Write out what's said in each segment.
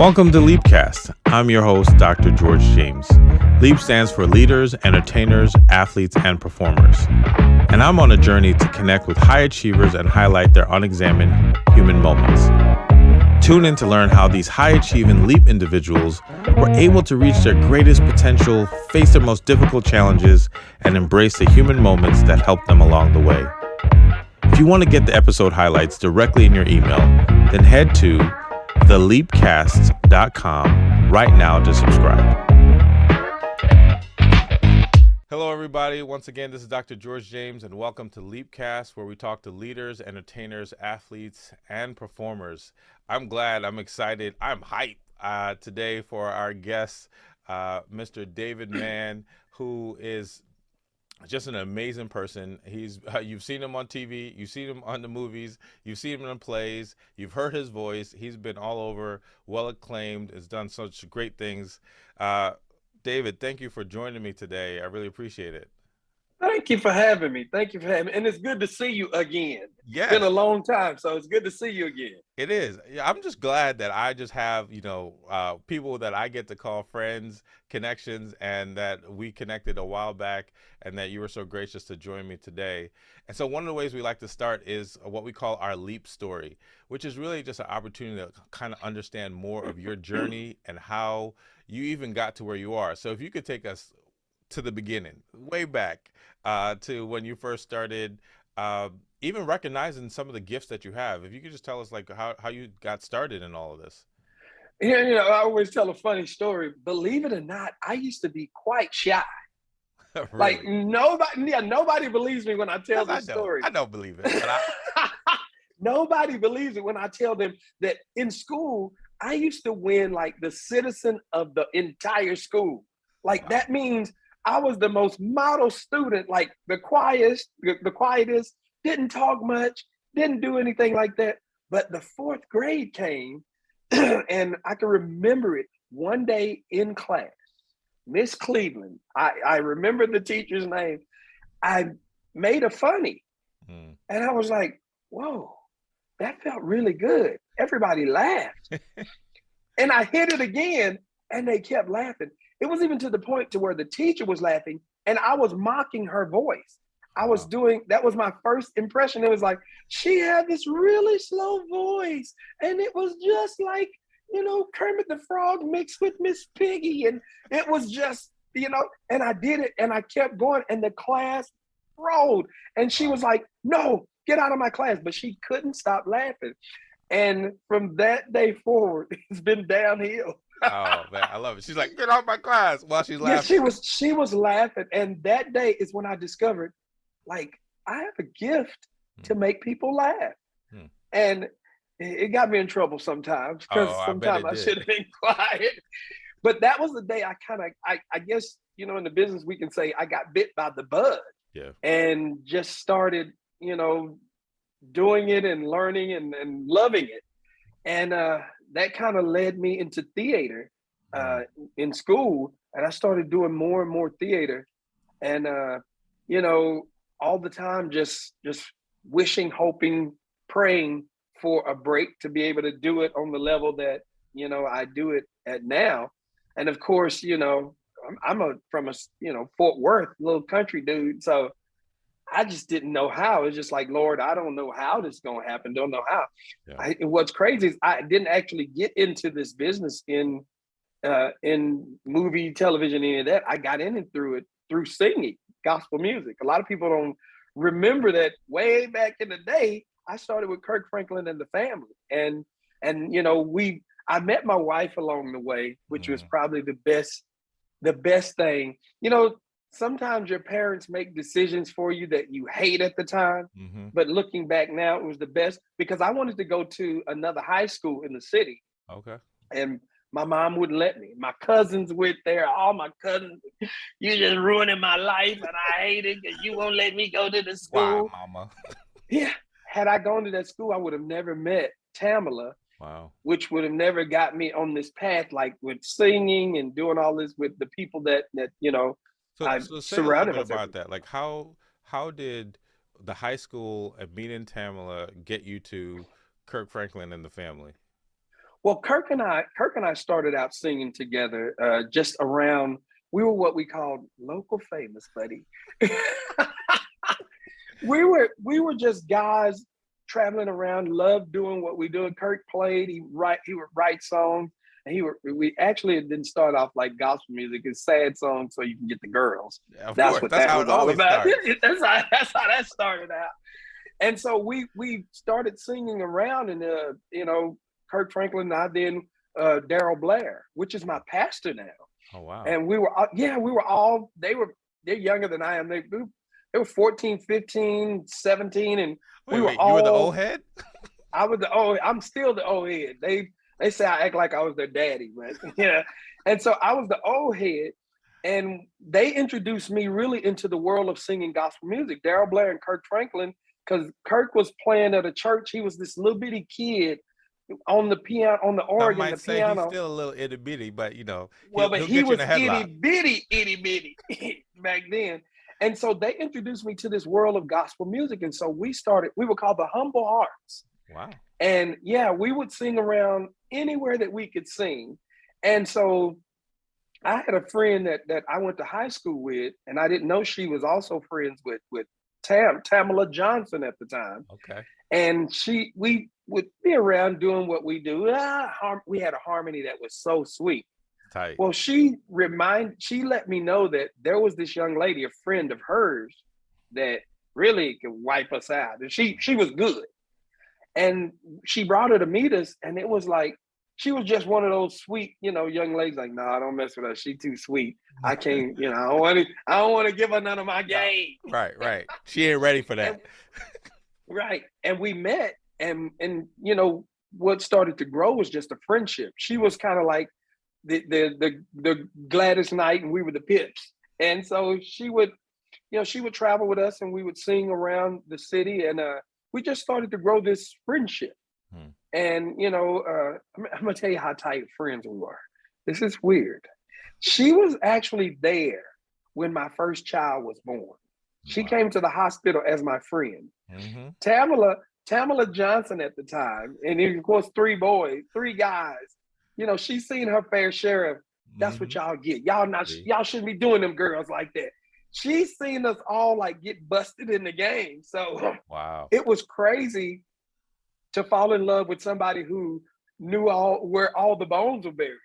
Welcome to Leapcast. I'm your host, Dr. George James. Leap stands for leaders, entertainers, athletes, and performers. And I'm on a journey to connect with high achievers and highlight their unexamined human moments. Tune in to learn how these high-achieving Leap individuals were able to reach their greatest potential, face their most difficult challenges, and embrace the human moments that helped them along the way. If you want to get the episode highlights directly in your email, then head to theleapcast.com right now to subscribe. Hello, everybody. Once again, this is Dr. George James, and welcome to Leapcast, where we talk to leaders, entertainers, athletes, and performers. I'm excited, I'm hyped today for our guest, Mr. David Mann, who is just an amazing person. You've seen him on TV, you've seen him on the movies, you've seen him in plays, you've heard his voice. He's been all over, well acclaimed, has done such great things. David, thank you for joining me today. I really appreciate it. Thank you for having me. And it's good to see you again. Yes. It's been a long time, so it's good to see you again. It is. I'm just glad that I just have, people that I get to call friends, connections, and that we connected a while back, and that you were so gracious to join me today. And so one of the ways we like to start is what we call our Leap story, which is really just an opportunity to kind of understand more of your journey and how you even got to where you are. So if you could take us to the beginning, way back to when you first started, even recognizing some of the gifts that you have. If you could just tell us like how you got started in all of this. Yeah, I always tell a funny story. Believe it or not, I used to be quite shy. Really? Like nobody believes me when I tell this story. I don't believe it. But Nobody believes it when I tell them that in school, I used to win like the citizen of the entire school. Like That means I was the most model student, like the quietest, didn't talk much, didn't do anything like that. But the fourth grade came and I can remember it one day in class, Miss Cleveland, I remember the teacher's name. I made a funny and I was like, whoa, that felt really good. Everybody laughed. And I hit it again and they kept laughing. It was even to the point to where the teacher was laughing and I was mocking her voice. That was my first impression. It was like, she had this really slow voice and it was just like, Kermit the Frog mixed with Miss Piggy. And it was just, and I did it and I kept going and the class rolled. And she was like, no, get out of my class. But she couldn't stop laughing. And from that day forward, it's been downhill. Oh man, I love it. She's like, get out of my class while she's laughing. Yeah, she was laughing. And that day is when I discovered, like, I have a gift to make people laugh. And it got me in trouble sometimes because sometimes I should have been quiet. But that was the day I guess, in the business we can say I got bit by the bug. Yeah. And just started, doing it and learning and loving it. And that kind of led me into theater in school. And I started doing more and more theater. And, all the time, just wishing, hoping, praying for a break to be able to do it on the level that, I do it at now. And of course, I'm from Fort Worth, little country dude. So I just didn't know how. It's just like, Lord, I don't know how this is going to happen. Don't know how. Yeah. What's crazy is I didn't actually get into this business in movie, television, any of that. I got in it through singing gospel music. A lot of people don't remember that way back in the day, I started with Kirk Franklin and the Family. And I met my wife along the way, which was probably the best thing. Sometimes your parents make decisions for you that you hate at the time, but looking back now, it was the best because I wanted to go to another high school in the city. Okay. And my mom wouldn't let me. My cousins went there. All my cousins, you're just ruining my life and I hate it because you won't let me go to the school. Wow, mama. Yeah. Had I gone to that school, I would have never met Tamala. Wow. Which would have never got me on this path, like with singing and doing all this with the people that So say a little bit about that. Like how did the high school and meeting Tamala get you to Kirk Franklin and the Family? Well, Kirk and I started out singing together, just around. We were what we called local famous, buddy. We were just guys traveling around, loved doing what we do. Kirk played. He would write songs, and we actually didn't start off like gospel music. It's sad songs so you can get the girls. Of That's course, what that's that how was it all always about. starts. That's how that started out. And so we started singing around, and Kirk Franklin and I, then Daryl Blair, which is my pastor now. Oh wow. And we were all, they're younger than I am. They were 14, 15, 17, and we were You were the all, old head? I'm still the old head. They say I act like I was their daddy, but yeah. And so I was the old head, and they introduced me really into the world of singing gospel music. Daryl Blair and Kirk Franklin, because Kirk was playing at a church. He was this little bitty kid on the piano, on the Some organ, might the say he's piano. still a little itty bitty, but Well, but he'll he get you in was a headlock. itty bitty back then. And so they introduced me to this world of gospel music. And so we were called the Humble Hearts. Wow. And yeah, we would sing around anywhere that we could sing. And so I had a friend that I went to high school with, and I didn't know she was also friends with Tamala Johnson at the time. Okay. And we would be around doing what we do. We had a harmony that was so sweet. Tight. Well, she let me know that there was this young lady, a friend of hers, that really could wipe us out. And she was good. And she brought her to meet us, and it was like, she was just one of those sweet, young ladies. Like, no, don't mess with her. She too sweet. I can't, I don't want to give her none of my game. Right. She ain't ready for that. Right. And we met, and what started to grow was just a friendship. She was kind of like the Gladys Knight, and we were the Pips. And so she would travel with us, and we would sing around the city, and we just started to grow this friendship. And I'm gonna tell you how tight friends we were. This is weird. She was actually there when my first child was born. She came to the hospital as my friend. Mm-hmm. Tamala Johnson at the time, and of course 3 boys, 3 guys. She's seen her fair share of, that's what y'all get. Y'all shouldn't be doing them girls like that. She's seen us all like get busted in the game. So wow, it was crazy to fall in love with somebody who knew where all the bones were buried.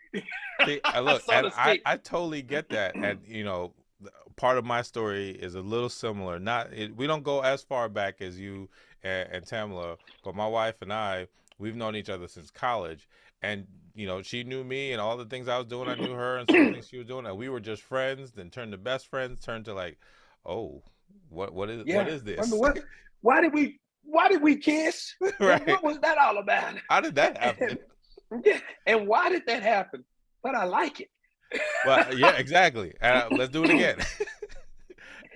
See, look, so and I totally get that. And part of my story is a little similar. We don't go as far back as you and Tamala, but my wife and I, we've known each other since college. And she knew me, and all the things I was doing, I knew her, and some things she was doing, and we were just friends. Then turned to best friends. Turned to like, oh, what is this? I mean, why did we kiss? Right. What was that all about? How did that happen? And why did that happen? But I like it. Well, yeah, exactly. Let's do it again.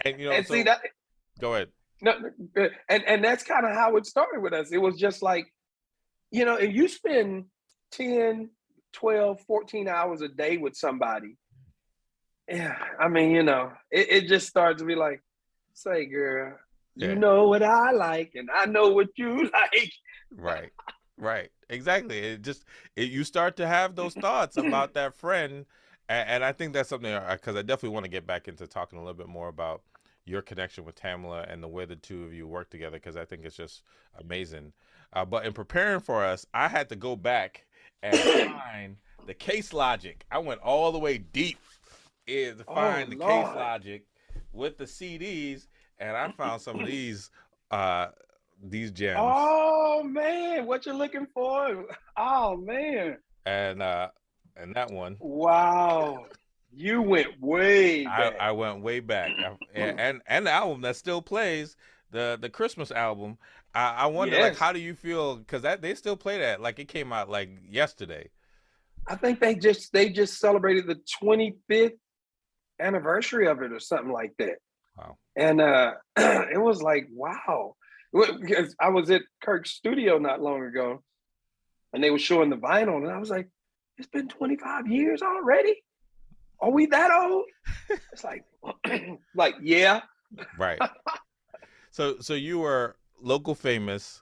And see that. Go ahead. No, and that's kind of how it started with us. It was just like, if you spend 10, 12, 14 hours a day with somebody, yeah, I mean, it just starts to be like, say, girl, you know what I like, and I know what you like. Right. Exactly. You start to have those thoughts about that friend. And I think that's something, because I definitely want to get back into talking a little bit more about your connection with Tamala and the way the two of you work together, because I think it's just amazing. But in preparing for us, I had to go back and find the case logic. I went all the way deep to find the case logic with the CDs, and I found some of these gems. Oh man, what you looking for? Oh man. And that one. Wow. You went way back. I went way back. And the album that still plays, the Christmas album. I wonder, like, how do you feel? Because they still play that, like it came out like yesterday. I think they just celebrated the 25th anniversary of it or something like that. Wow. And it was like, wow. Because I was at Kirk's studio not long ago, and they were showing the vinyl, and I was like, it's been 25 years already? Are we that old? It's like, yeah. Right. So you were local famous,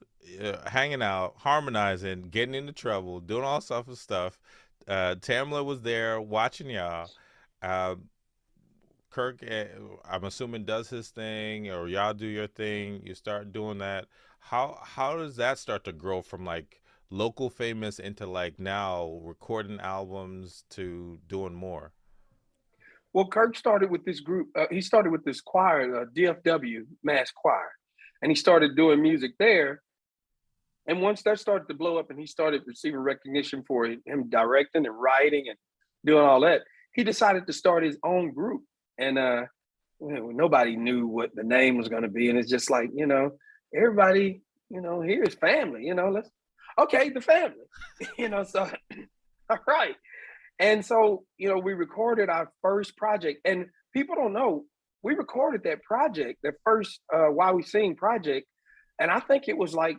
hanging out, harmonizing, getting into trouble, doing all sorts of stuff. Tamla was there watching y'all. Uh, Kirk, I'm assuming, does his thing, or y'all do your thing. You start doing that. How does that start to grow from like local famous into like now recording albums to doing more? Well, Kirk started with this group. He started with this choir, DFW Mass Choir, and he started doing music there. And once that started to blow up, and he started receiving recognition for him directing and writing and doing all that, he decided to start his own group. And nobody knew what the name was going to be, and it's just like, everybody, here is family. Let's okay, the family. So all right. And so, we recorded our first project, and people don't know we recorded that project, the first While We Sing project, and I think it was like,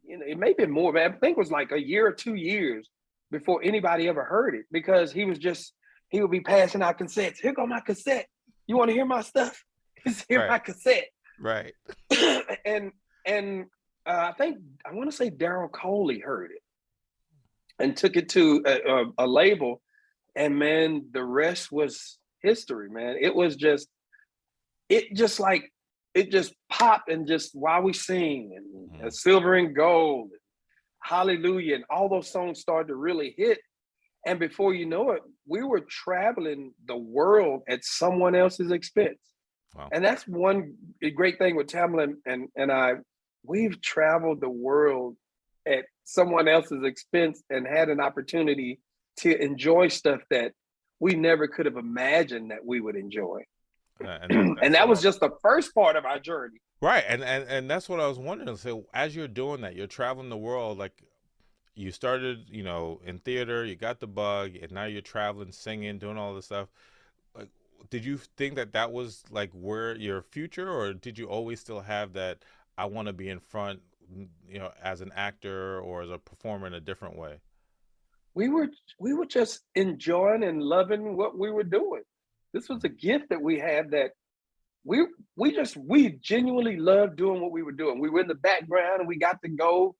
it may have been more, but I think it was like a year or 2 years before anybody ever heard it, because he would be passing out cassettes. Here go my cassette. You want to hear my stuff? Here's Right, my cassette. right, and and I think I want to say Daryl Coley heard it and took it to a label, and man, the rest was history, man. It just popped, and just While We Sing and mm, Silver and Gold, Hallelujah, and all those songs started to really hit. And before you know it, we were traveling the world at someone else's expense. wow, And that's one great thing with Tamla and I. We've traveled the world at someone else's expense and had an opportunity to enjoy stuff that we never could have imagined that we would enjoy. and And so that was just the first part of our journey. right, and that's what I was wondering. So as you're doing that, you're traveling the world. Like you started, in theater, you got the bug, and now you're traveling, singing, doing all this stuff. Like, did you think that that was like where your future, or did you always still have that? I want to be in front, as an actor or as a performer in a different way. We were we were just enjoying and loving what we were doing. This was a gift that we had, that we we genuinely loved doing what we were doing. We were in the background, and we got to go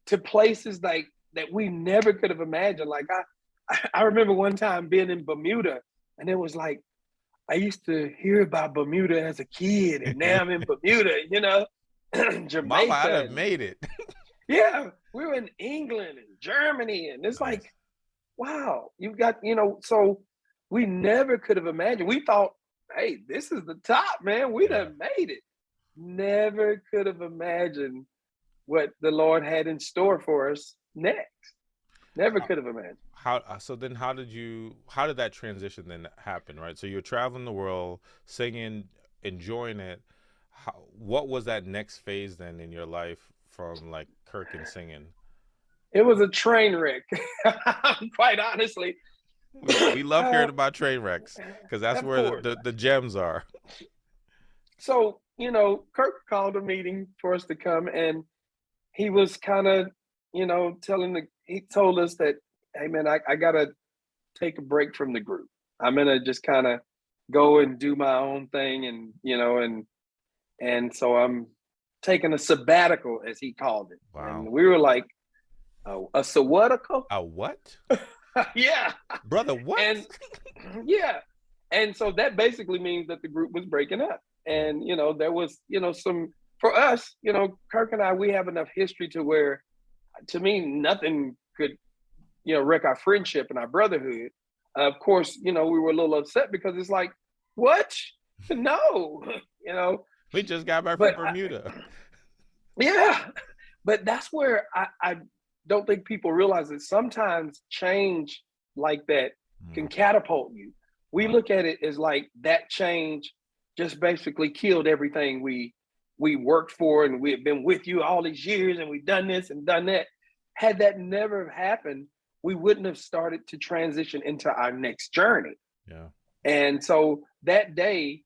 to places like that we never could have imagined. Like I remember one time being in Bermuda, and it was like I used to hear about Bermuda as a kid, and now I'm in Bermuda, Mama, I'd Jamaica, have and made it. yeah, we were in England and Germany, and it's like, Nice. wow, you've got, so we never could have imagined. We thought, hey, this is the top, man. We Yeah. done made it. Never could have imagined what the Lord had in store for us next. Never How, could have imagined. so then how did that transition then happen, right? So you're traveling the world, singing, enjoying it. What was that next phase then in your life from like Kirk and singing? It was a train wreck, quite honestly. We love uh, hearing about train wrecks because that's of where course. the gems are. So, Kirk called a meeting for us to come, and he was kind of, he told us that, hey, man, I got to take a break from the group. I'm going to just kind of go and do my own thing. And, and so I'm taking a sabbatical, as he called it. Wow. And we were like, a sabbatical? A what? Yeah. Brother, what? And yeah. And so that basically means that the group was breaking up. And, there was, for us, Kirk and I, we have enough history to where, to me, nothing could, wreck our friendship and our brotherhood. Of course, we were a little upset because it's like, what? No, We just got back from but Bermuda. yeah, but that's where I don't think people realize that sometimes change like that can Mm, catapult you. We wow. look at it as like that change just basically killed everything we worked for, and we have been with you all these years, and we've done this and done that. Had that never happened, we wouldn't have started to transition into our next journey. Yeah. And so that day,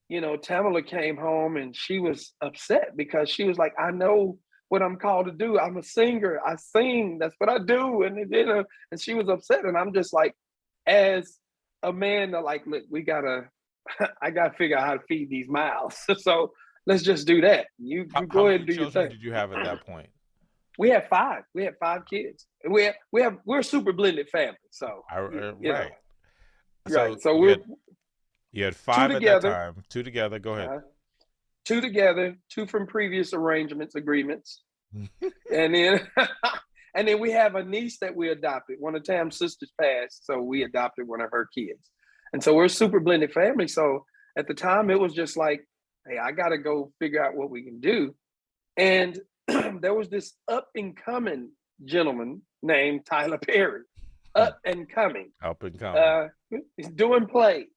Tamala came home, and she was upset because she was like, I know what I'm called to do. I'm a singer. I sing. That's what I do. And she was upset. And I'm just like, as a man, like, look, I gotta figure out how to feed these mouths. So, let's just do that. You How go ahead many and do your children thing. did you have at that point? We had five. We had five kids. And we're a super blended family. So you know, Right. right. So So we're you had two five at that together, time. Two together. Go ahead. uh, two together, two from previous arrangements, agreements, and then and then we have a niece that we adopted. One of Tam's sisters passed, so we adopted one of her kids. And so we're a super blended family. So at the time, it was just like, hey, I got to go figure out what we can do. And there was this up and coming gentleman named Tyler Perry, up and coming. Up and coming. He's doing plays.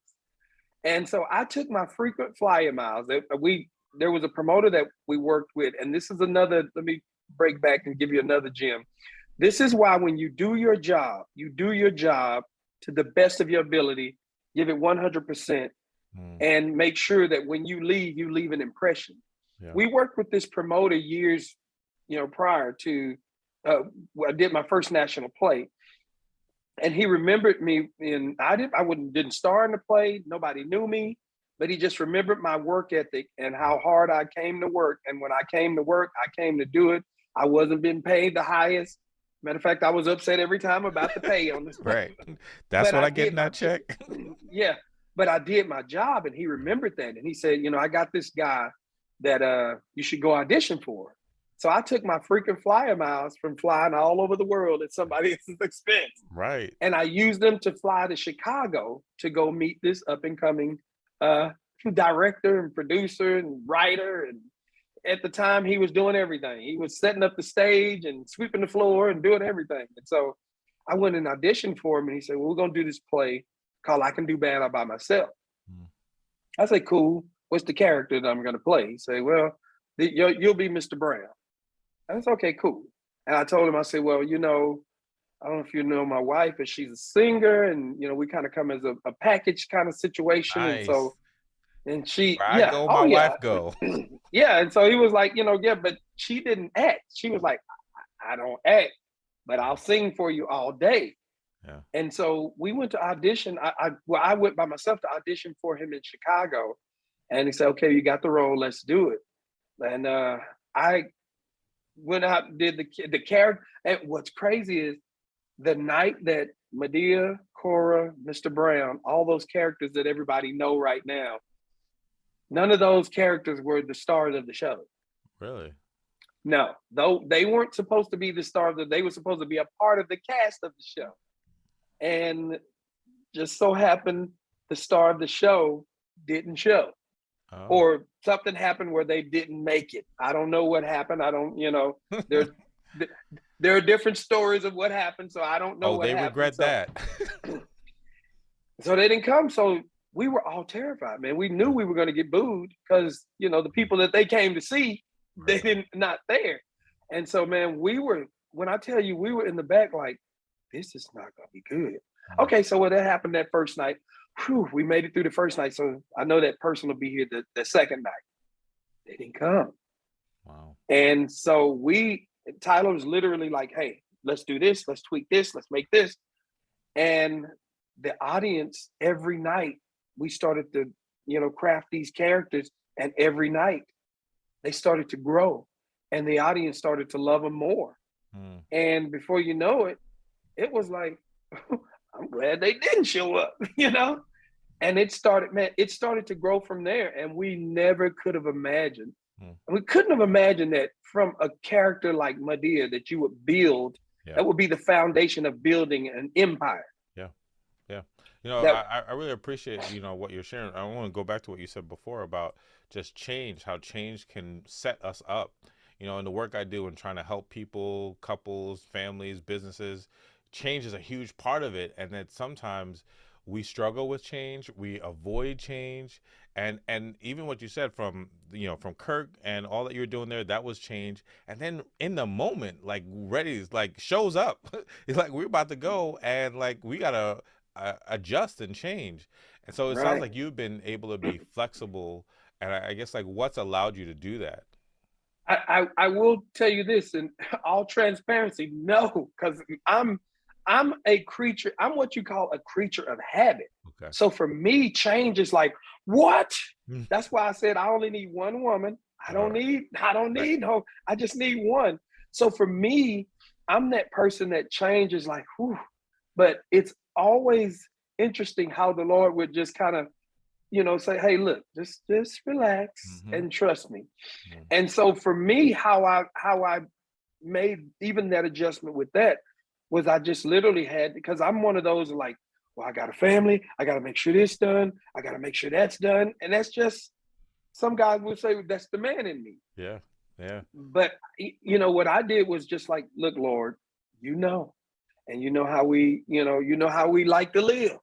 And so I took my frequent flyer miles. There was a promoter that we worked with, and this is another. Let me break back and give you another gem. This is why when you do your job to the best of your ability, give it 100%, and make sure that when you leave an impression. Yeah. We worked with this promoter years, prior to I did my first national play. And he remembered me, and didn't star in the play. Nobody knew me, but he just remembered my work ethic and how hard I came to work. And when I came to work, I came to do it. I wasn't being paid the highest. Matter of fact, I was upset every time about the pay on this. Right. That's what I get in that check. Yeah. But I did my job, and he remembered that. And he said, I got this guy that you should go audition for. So I took my freaking flyer miles from flying all over the world at somebody else's expense. Right. And I used them to fly to Chicago to go meet this up and coming director and producer and writer. And at the time, he was doing everything. He was setting up the stage and sweeping the floor and doing everything. And so I went and auditioned for him, and he said, well, we're going to do this play called I Can Do Bad All By Myself. I said, cool. What's the character that I'm going to play? He said, well, you'll be Mr. Brown. That's okay, cool. And I told him, I said, well, I don't know if you know my wife, but she's a singer, and we kind of come as a package kind of situation. Nice. And so, and she, where I go, my wife go. Yeah. And so he was like, yeah, but she didn't act. She was like, I don't act, but I'll sing for you all day. Yeah. And so we went to audition. I went by myself to audition for him in Chicago, and he said, okay, you got the role, let's do it. And I went out and did the character. And what's crazy is the night that Medea, Cora, Mr. Brown, all those characters that everybody know right now, none of those characters were the stars of the show. Really? No, though they weren't supposed to be the stars. They were supposed to be a part of the cast of the show. And just so happened the star of the show didn't show. Oh. Or something happened where they didn't make it. I don't know what happened. I don't, there are different stories of what happened, so I don't know what happened. Oh, they regret that. So they didn't come. So we were all terrified, man. We knew we were going to get booed because, the people that they came to see, they not there. And so, man, when I tell you, we were in the back like, this is not going to be good. Okay, so what happened that first night? Whew, we made it through the first night, so I know that person will be here the second night. They didn't come. Wow. And so Tyler was literally like, hey, let's do this, let's tweak this, let's make this. And the audience, every night, we started to, craft these characters, and every night they started to grow, and the audience started to love them more. And before you know it, it was like, I'm glad they didn't show up, And it started to grow from there. And we never could have imagined. We couldn't have imagined that from a character like Medea that you would build, that would be the foundation of building an empire. Yeah. Yeah. I really appreciate, what you're sharing. I want to go back to what you said before about just change, how change can set us up. In the work I do and trying to help people, couples, families, businesses, change is a huge part of it. And that sometimes we struggle with change, we avoid change, and even what you said from Kirk and all that you were doing there, that was change. And then in the moment, like Reddy shows up, it's like we're about to go, and we gotta adjust and change. And so it sounds like you've been able to be flexible, and I guess what's allowed you to do that? I will tell you this in all transparency, no, because I'm a creature. I'm what you call a creature of habit. Okay. So for me, change is like, what? That's why I said I only need one woman I All don't right. need, I don't Right. need no, I just need one. So for me, I'm that person that changes like, whew, but it's always interesting how the Lord would just kind of, say, hey, look, just relax Mm-hmm. and trust me. Mm-hmm. And so for me, how I made even that adjustment with that was I just literally had, because I'm one of those like, well, I got a family, I got to make sure this done, I got to make sure that's done, and that's just, some guys would say that's the man in me. Yeah. Yeah. But what I did was just like, look, Lord, you know, and you know how we like to live.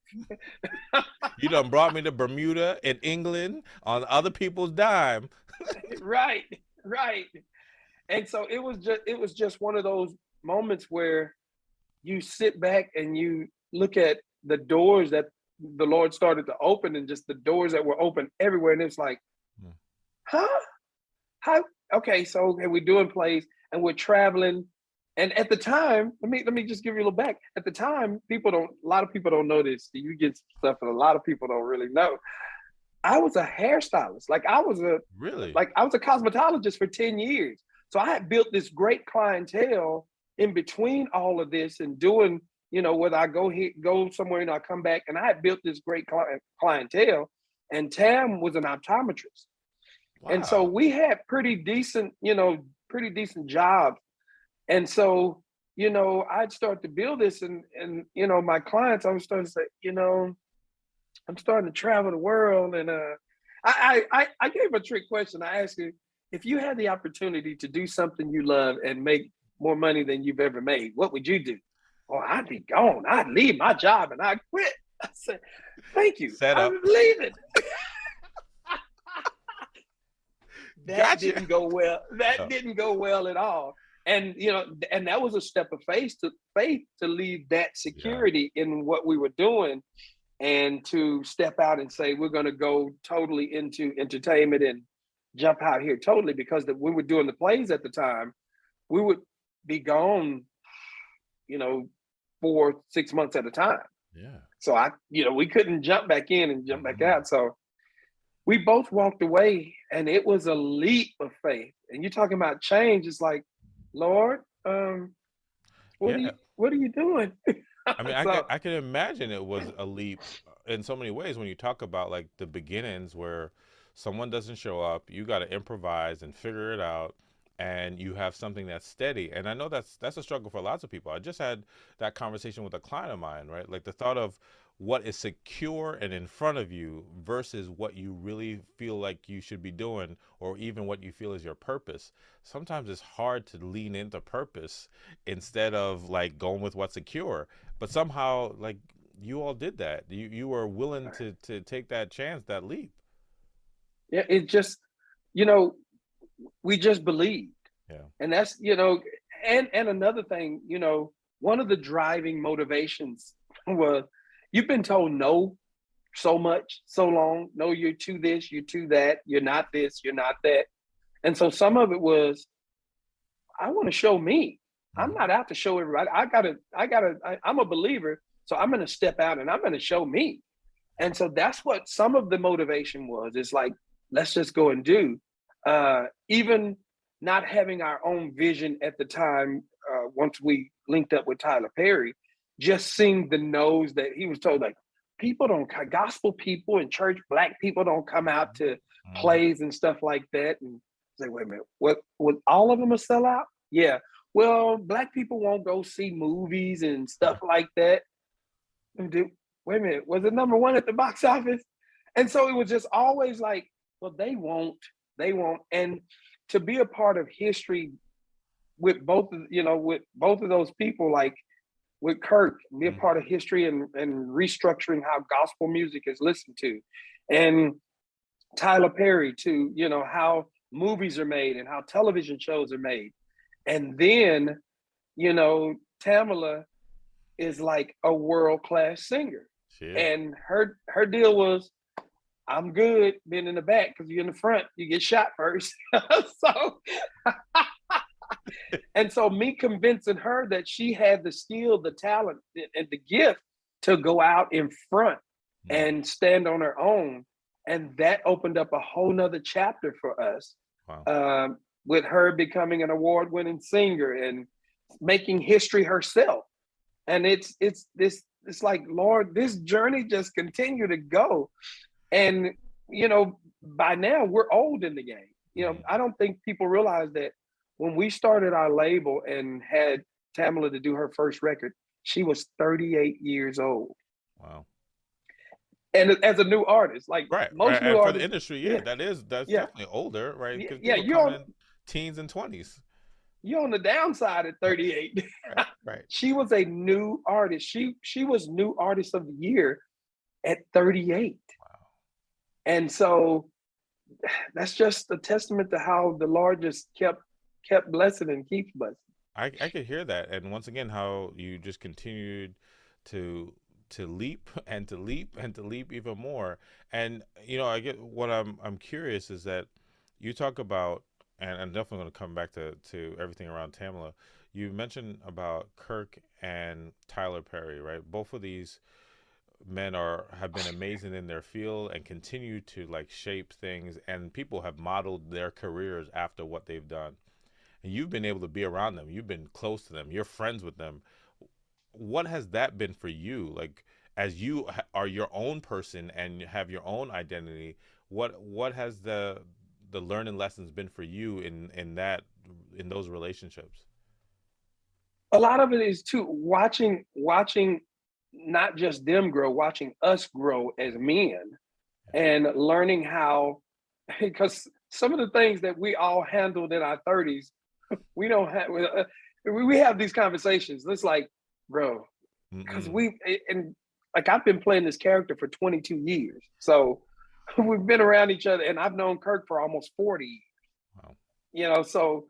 You done brought me to Bermuda in England on other people's dime. Right, right. And so it was just one of those moments where you sit back and you look at the doors that the Lord started to open, and just the doors that were open everywhere. And it's like, Mm. huh? How? Okay, so okay, we're doing plays and we're traveling. And at the time, let me just give you a little back. At the time, a lot of people don't know this. You get stuff that a lot of people don't really know. I was a hairstylist. Really? Like I was a cosmetologist for 10 years. So I had built this great clientele in between all of this and doing, whether I go somewhere and I come back, and I had built this great clientele. And Tam was an optometrist. And so Wow. we had pretty decent jobs. And so, I'd start to build this, and my clients, I was starting to say, I'm starting to travel the world. And I gave a trick question. I asked you, if you had the opportunity to do something you love and make more money than you've ever made, what would you do? Oh, I'd be gone. I'd leave my job and I'd quit. I said, thank you. Set I'm up. leaving. That Gotcha. didn't go well. That Oh, didn't go well at all. And that was a step of faith to leave that yeah. security in what we were doing, and to step out and say we're going to go totally into entertainment and jump out here totally, because we were doing the plays at the time, we would be gone, you know 4 6 months at a time. Yeah. So we couldn't jump back in and jump back Mm-hmm. out. So we both walked away, and it was a leap of faith. And you're talking about change. It's like, Lord, Yeah. what are you doing? I mean, So I can imagine it was a leap in so many ways when you talk about like the beginnings where someone doesn't show up, you got to improvise and figure it out, and you have something that's steady. And I know that's a struggle for lots of people. I just had that conversation with a client of mine, right? Like the thought of what is secure and in front of you versus what you really feel like you should be doing, or even what you feel is your purpose. Sometimes it's hard to lean into purpose instead of like going with what's secure, but somehow like you all did that. You were willing to take that chance, that leap. yeah, it just, you know, we just believed. Yeah. And that's, and another thing, one of the driving motivations was, you've been told no so much, so long. No, you're to this, you're to that, you're not this, you're not that. And so some of it was, I want to show me. I'm Mm-hmm. not out to show everybody. I'm a believer. So I'm going to step out and I'm going to show me. And so that's what some of the motivation was. It's like, let's just go and do. Even not having our own vision at the time, once we linked up with Tyler Perry, just seeing the no's that he was told, like, gospel people and church, black people don't come out to Mm-hmm. plays and stuff like that. And say, wait a minute, what, all of them a sellout? Yeah. Well, black people won't go see movies and stuff like that. Dude, wait a minute, was it number one at the box office? And so it was just always like, well, they won't. And to be a part of history with both of those people, like with Kirk, be a Mm-hmm. part of history and restructuring how gospel music is listened to, and Tyler Perry, to how movies are made and how television shows are made. And then, Tamala is like a world-class singer. Shit. And her deal was, I'm good being in the back, because you're in the front, you get shot first. So and so me convincing her that she had the skill, the talent, and the gift to go out in front Mm-hmm. and stand on her own. And that opened up a whole nother chapter for us, Wow. with her becoming an award-winning singer and making history herself. And it's like, Lord, this journey just continue to go. And by now we're old in the game. Mm, I don't think people realize that when we started our label and had Tamala to do her first record, she was 38 years old. wow. And as a new artist, like Right, most right. new And for the artists, industry, yeah, yeah, that's yeah, definitely older, right? Because yeah, people coming in teens and 20s. you're on the downside at 38. Right, right. She was a new artist. She was new artist of the year at 38. Wow. And so that's just a testament to how the Lord just kept blessing and keeps blessing. I could hear that, and once again, how you just continued to leap and to leap and to leap even more. And I get what I'm curious is that you talk about, and I'm definitely going to come back to everything around Tamala. You mentioned about Kirk and Tyler Perry, right? Both of these men have been amazing in their field and continue to like shape things, and people have modeled their careers after what they've done. And you've been able to be around them. You've been close to them. You're friends with them. What has that been for you? Like, as you are your own person and have your own identity, what has the learning lessons been for you in those relationships? A lot of it is too watching not just them grow, watching us grow as men and learning how, because some of the things that we all handled in our 30s, we don't have we have these conversations. It's like, bro, because Mm-mm. we and like I've been playing this character for 22 years. So we've been around each other, and I've known Kirk for almost 40 years. Wow. So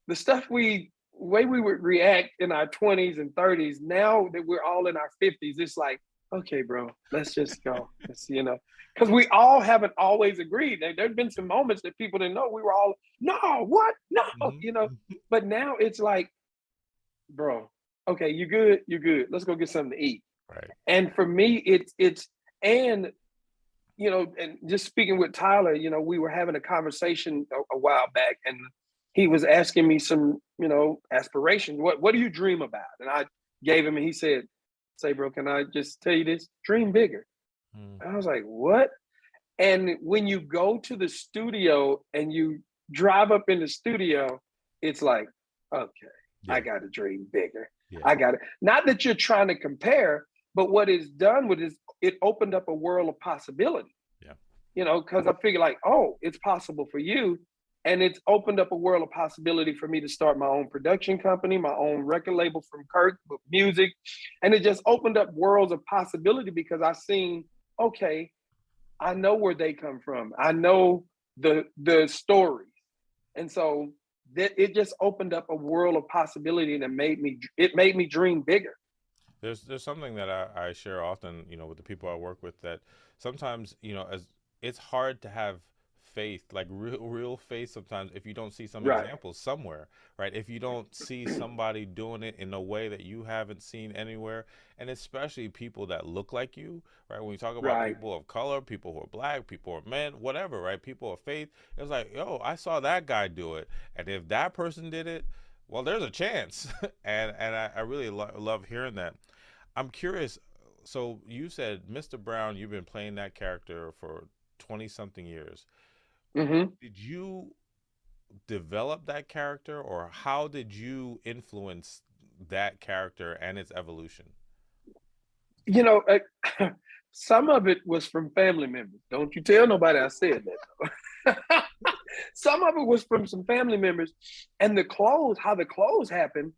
the stuff way we would react in our 20s and 30s, now that we're all in our 50s, it's like, okay, bro, let's just go. Because we all haven't always agreed. There've been some moments that people didn't know. We were all, no, what? No, Mm-hmm. but now it's like, bro, okay, you good, you're good. Let's go get something to eat. Right. And for me, it's and and just speaking with Tyler, we were having a conversation a while back, and he was asking me some, aspirations. What do you dream about? And I gave him, and he said, "Say, bro, can I just tell you this? Dream bigger." Mm. And I was like, "What?" And when you go to the studio and you drive up in the studio, it's like, okay, I Yeah. got to dream bigger. Yeah. I got it. Not that you're trying to compare, but what it's done with is it opened up a world of possibility. Yeah. Because I figured like, oh, it's possible for you. And it's opened up a world of possibility for me to start my own production company, my own record label from Kirk with music. And it just opened up worlds of possibility because I seen, okay, I know where they come from. I know the stories. And so it just opened up a world of possibility, and it made me dream bigger. There's something that I share often, with the people I work with, that sometimes, as it's hard to have faith, like real faith sometimes, if you don't see some Right. examples somewhere, right? If you don't see somebody doing it in a way that you haven't seen anywhere, and especially people that look like you, right? When we talk about Right. people of color, people who are black, people who are men, whatever, right? People of faith, it's like, yo, I saw that guy do it, and if that person did it, well, there's a chance. And I really love hearing that. I'm curious. So you said, Mr. Brown, you've been playing that character for 20 something years. Mm-hmm. Did you develop that character, or how did you influence that character and its evolution? You know, some of it was from family members. Don't you tell nobody I said that. Some of it was from some family members. And how the close happened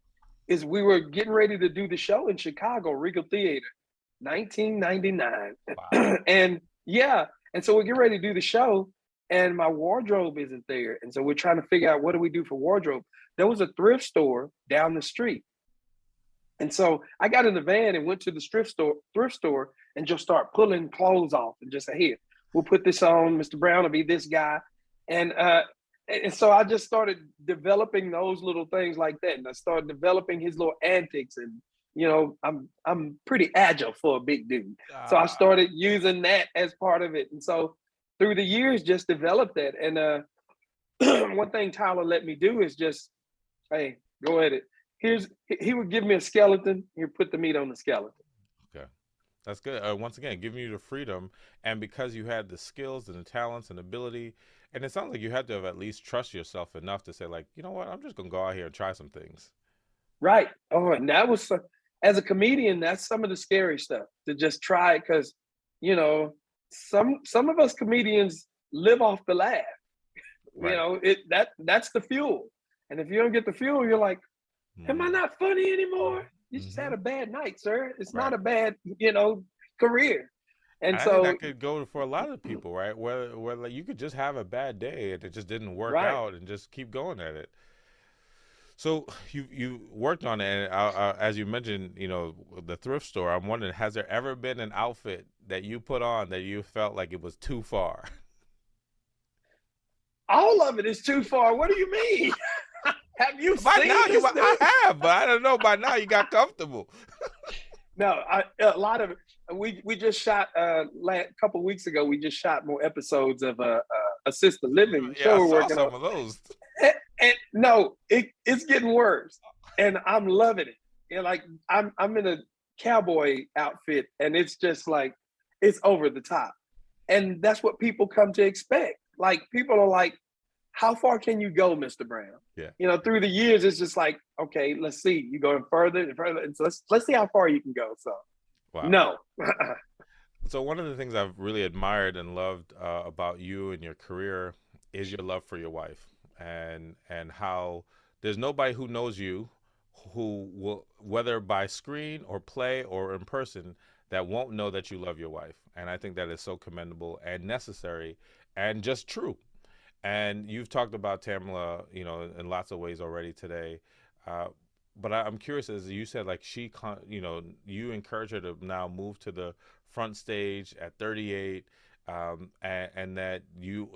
is we were getting ready to do the show in Chicago, Regal Theater, 1999. Wow. And yeah, and so we're getting ready to do the show, and my wardrobe isn't there. And so we're trying to figure out what do we do for wardrobe. There was a thrift store down the street. And so I got in the van and went to the thrift store and just start pulling clothes off and just say, here, we'll put this on. Mr. Brown will be this guy. And so I just started developing those little things like that. And I started developing his little antics. And, I'm pretty agile for a big dude. So I Ah, started using that as part of it. And so through the years, just developed that. And one thing Tyler let me do is just, hey, go at it. He would give me a skeleton. He'd put the meat on the skeleton. Okay. That's good. Once again, giving you the freedom, and because you had the skills and the talents and ability, and it sounds like you had to have at least trust yourself enough to say, like, you know what, I'm just gonna go out here and try some things. Right. Oh, and that was, as a comedian, that's some of the scary stuff to just try, because, you know, some of us comedians live off the laugh. You Right. know, that's the fuel. And if you don't get the fuel, you're like, am I Mm. not funny anymore? You just had Hmm. a bad night, sir. It's not Right. a bad, career. And And I think so, that could go for a lot of people, right? Where like you could just have a bad day and it just didn't work right. out, and just keep going at it. So you worked on it, and as you mentioned, the thrift store. I'm wondering, has there ever been an outfit that you put on that you felt like it was too far? All of it is too far. What do you mean? Have you By now seen this dude? I have, but I don't know. By now you got comfortable. No, a lot of it. We just shot a couple of weeks ago. We just shot more episodes of assisted living Yeah, show I we're saw working on. some of those. And no, it's getting worse, and I'm loving it. Like I'm in a cowboy outfit, and it's just like it's over the top, and that's what people come to expect. Like people are like, "How far can you go, Mr. Brown?" Yeah. Through the years, it's just like, okay, let's see. You going further and further, and so let's see how far you can go. So Wow. no, So one of the things I've really admired and loved about you and your career is your love for your wife, and how there's nobody who knows you who will, whether by screen or play or in person, that won't know that you love your wife. And I think that is so commendable and necessary and just true. And you've talked about Tamala, in lots of ways already today. Uh, but I'm curious, as you said, like you encourage her to now move to the front stage at 38, and that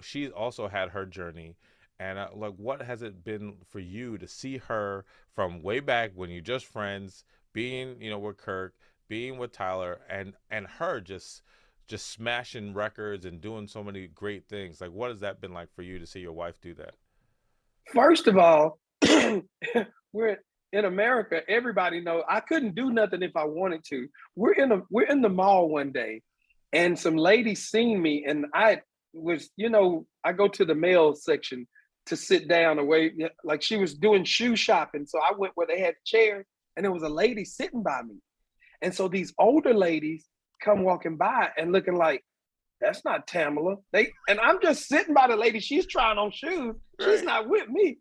she also had her journey. And like, what has it been for you to see her from way back when you just friends, being, with Kirk, being with Tyler, and her just smashing records and doing so many great things. Like, what has that been like for you to see your wife do that? first of all, we're in America. Everybody know I couldn't do nothing if I wanted to. We're in the mall one day, and some lady seen me, and I was, I go to the male section to sit down away, like she was doing shoe shopping. So I went where they had chairs, and there was a lady sitting by me. And so these older ladies come walking by and looking like, that's not Tamala. And I'm just sitting by the lady. She's trying on shoes. She's Right. not with me.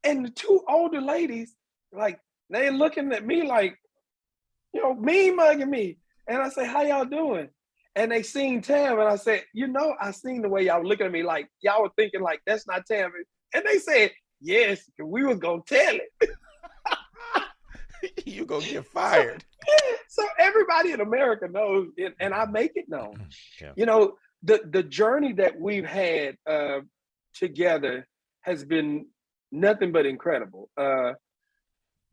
And the two older ladies, like, they looking at me like, mean mugging me. And I say, how y'all doing? And they seen Tam, and I said, I seen the way y'all were looking at me like y'all were thinking like that's not Tam. And they said, yes, we was gonna tell it. You gonna get So, fired. so everybody in America knows, and I make it known. Yeah. The journey that we've had together has been nothing but incredible.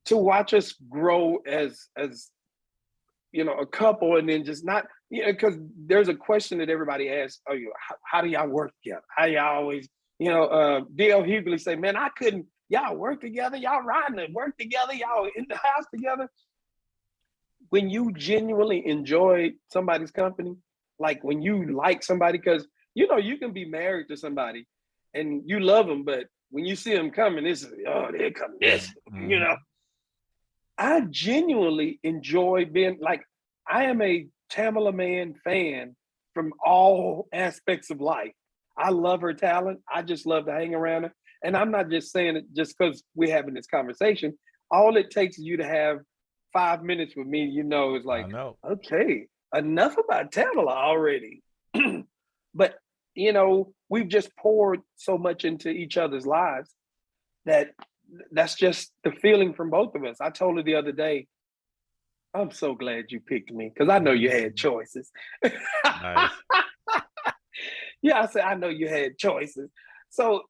To watch us grow as a couple, and then just not, because there's a question that everybody asks: "Oh, how do y'all work together? How y'all always, D.L. Hughley say, man, I couldn't. Y'all work together. Y'all riding and work together. Y'all in the house together." When you genuinely enjoy somebody's company, like when you like somebody, because you can be married to somebody and you love them, but when you see them coming, it's, oh, there come this. Mm-hmm. I genuinely enjoy being like, I am a Tamala Mann fan from all aspects of life. I love her talent. I just love to hang around her. And I'm not just saying it just because we're having this conversation. All it takes is you to have 5 minutes with me, is I like, know. okay, enough about Tamala already. But, we've just poured so much into each other's lives that that's just the feeling from both of us. I told her the other day, I'm so glad you picked me because I know you had choices. Nice. Yeah, I said, I know you had choices. So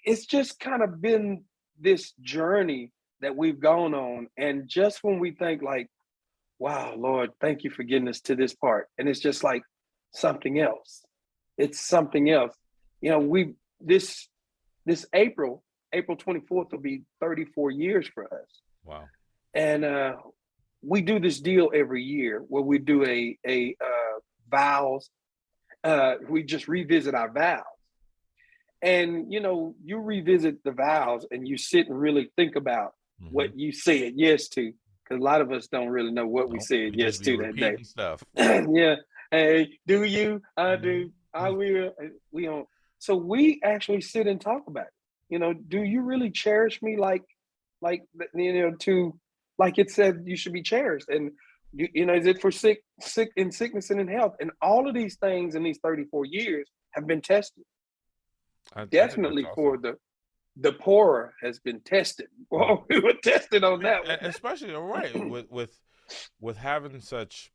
it's just kind of been this journey that we've gone on. And just when we think like, wow, Lord, thank you for getting us to this part. And it's just like something else. It's something else. We this this April 24th will be 34 years for us. Wow. And we do this deal every year where we do a vows. We just revisit our vows. And you revisit the vows and you sit and really think about Mm-hmm. what you said yes to, because a lot of us don't really know what we Nope. said We yes just be to that day. repeating stuff. Yeah. Hey, do you? I do. I Mhm. will. We don't. So we actually sit and talk about it. Do you really cherish me like to like it said you should be cherished? And is it for sick in sickness and in health? And all of these things in these 34 years have been tested. I think that's Definitely for awesome. the poorer has been tested. Mm. Well, we were tested on that one. Especially, all right, with having such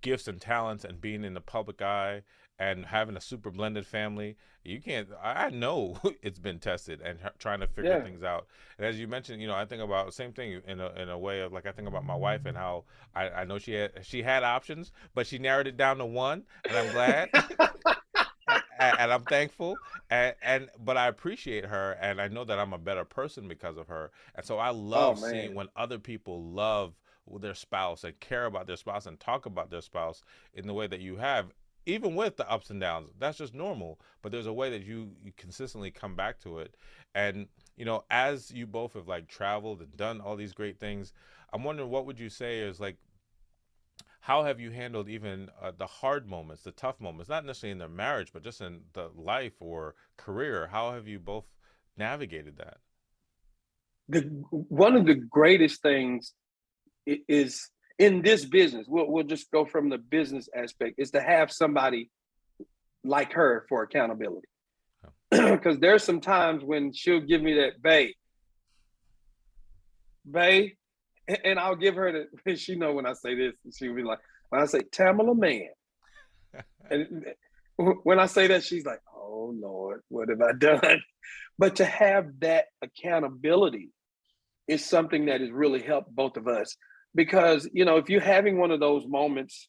gifts and talents and being in the public eye and having a super blended family, you can't. I know it's been tested and trying to figure Yeah. things out. And as you mentioned, I think about the same thing in a way of like I think about my wife and how I know she had options, but she narrowed it down to one, and I'm glad. And I'm thankful, and but I appreciate her, and I know that I'm a better person because of her, and so I Oh love seeing man. when other people love their spouse and care about their spouse and talk about their spouse in the way that you have, even with the ups and downs. That's just normal, but there's a way that you consistently come back to it, and as you both have like traveled and done all these great things, I'm wondering what would you say is like how have you handled even the hard moments, the tough moments, not necessarily in their marriage, but just in the life or career? How have you both navigated that? The One of the greatest things is in this business. We'll just go from the business aspect is to have somebody like her for accountability. Because there's some times when she'll give me that bae, and I'll give her the. She know when I say this, she'll be like, when I say Tamala man, and when I say that, she's like, oh Lord, what have I done? But to have that accountability is something that has really helped both of us. Because if you're having one of those moments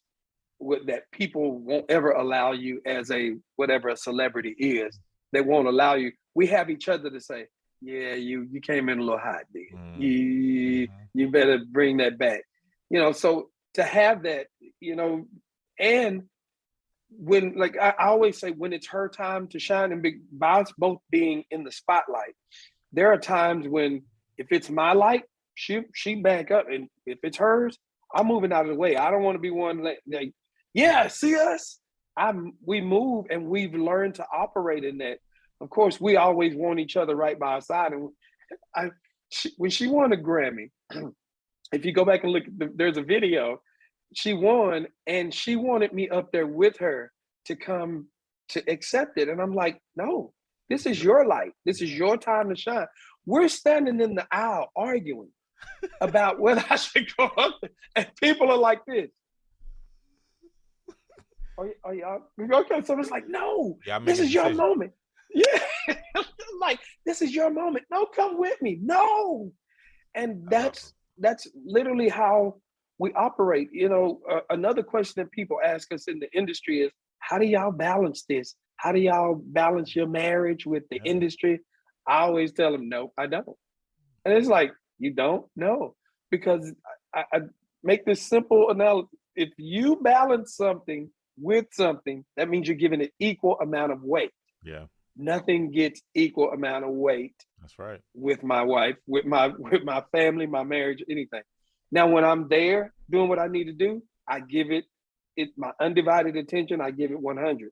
that people won't ever allow you as a whatever a celebrity is, they won't allow you. We have each other to say, yeah, you came in a little hot, dude. Mm-hmm. You better bring that back. So to have that, and when like I always say, when it's her time to shine, and by us both being in the spotlight, there are times when if it's my light, she back up, and if it's hers, I'm moving out of the way. I don't want to be one like yeah, see us. We move, and we've learned to operate in that. Of course, we always want each other right by our side. And when she won a Grammy, if you go back and look, there's a video. She won, and she wanted me up there with her to come to accept it. And I'm like, no, this is your light. This is your time to shine. We're standing in the aisle arguing about whether I should go up there. And people are like this. Are y'all okay? So it's like, no, Yeah, I'm this making a is your decision. moment. Yeah. Like, this is your moment. No, come with me. No. And I love them. that's literally how we operate. Another question that people ask us in the industry is, how do y'all balance this? How do y'all balance your marriage with the Yeah. industry? I always tell them, no, I don't. And it's like, you don't? No. Because I make this simple analogy. If you balance something with something, that means you're giving it equal amount of weight. Yeah. Nothing gets equal amount of weight That's right. with my wife, with my family, my marriage, anything. Now, when I'm there doing what I need to do, I give it my undivided attention. I give it 100,